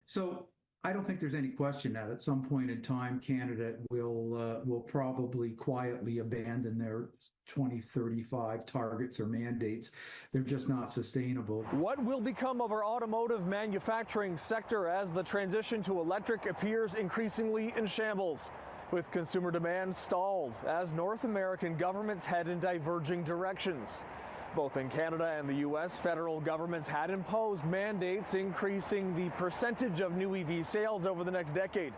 So I don't think there's any question that at some point in time, Canada will probably quietly abandon their 2035 targets or mandates. They're just not sustainable. What will become of our automotive manufacturing sector as the transition to electric appears increasingly in shambles? With consumer demand stalled as North American governments head in diverging directions. Both in Canada and the U.S., federal governments had imposed mandates increasing the percentage of new EV sales over the next decade.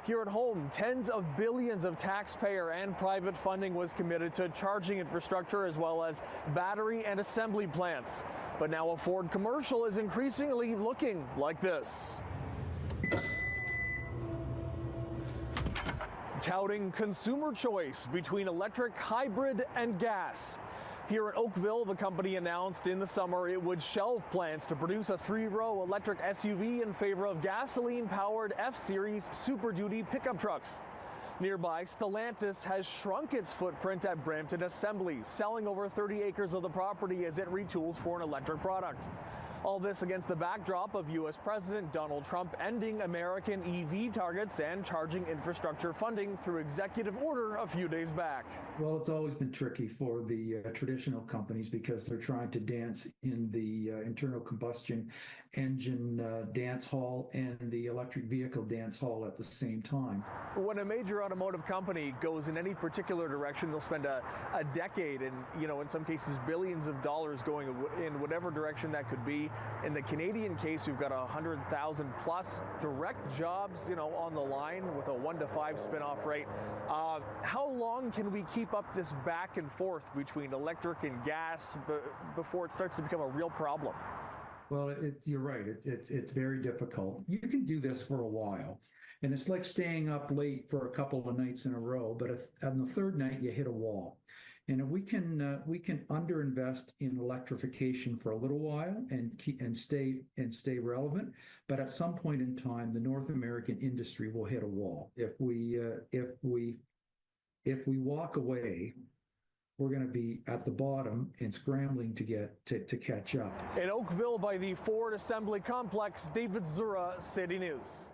Here at home, tens of billions of taxpayer and private funding was committed to charging infrastructure as well as battery and assembly plants. But now a Ford commercial is increasingly looking like this. Touting consumer choice between electric, hybrid, and gas. Here in Oakville, the company announced in the summer it would shelve plans to produce a 3-row electric SUV in favor of gasoline-powered F-Series Super Duty pickup trucks. Nearby, Stellantis has shrunk its footprint at Brampton Assembly, selling over 30 acres of the property as it retools for an electric product. All this against the backdrop of U.S. President Donald Trump ending American EV targets and charging infrastructure funding through executive order a few days back. Well, it's always been tricky for the traditional companies because they're trying to dance in the internal combustion engine dance hall and the electric vehicle dance hall at the same time. When a major automotive company goes in any particular direction, they'll spend a decade and, in some cases, billions of dollars going in whatever direction that could be. In the Canadian case, we've got 100,000 plus direct jobs, on the line with a 1 to 5 spin-off rate. How long can we keep up this back and forth between electric and gas before it starts to become a real problem? Well, you're right. It's very difficult. You can do this for a while, and it's like staying up late for a couple of nights in a row. But if on the third night you hit a wall, and if we can underinvest in electrification for a little while and stay relevant. But at some point in time, the North American industry will hit a wall. If we walk away, we're going to be at the bottom and scrambling to catch up. In Oakville by the Ford Assembly Complex, David Zura, CityNews.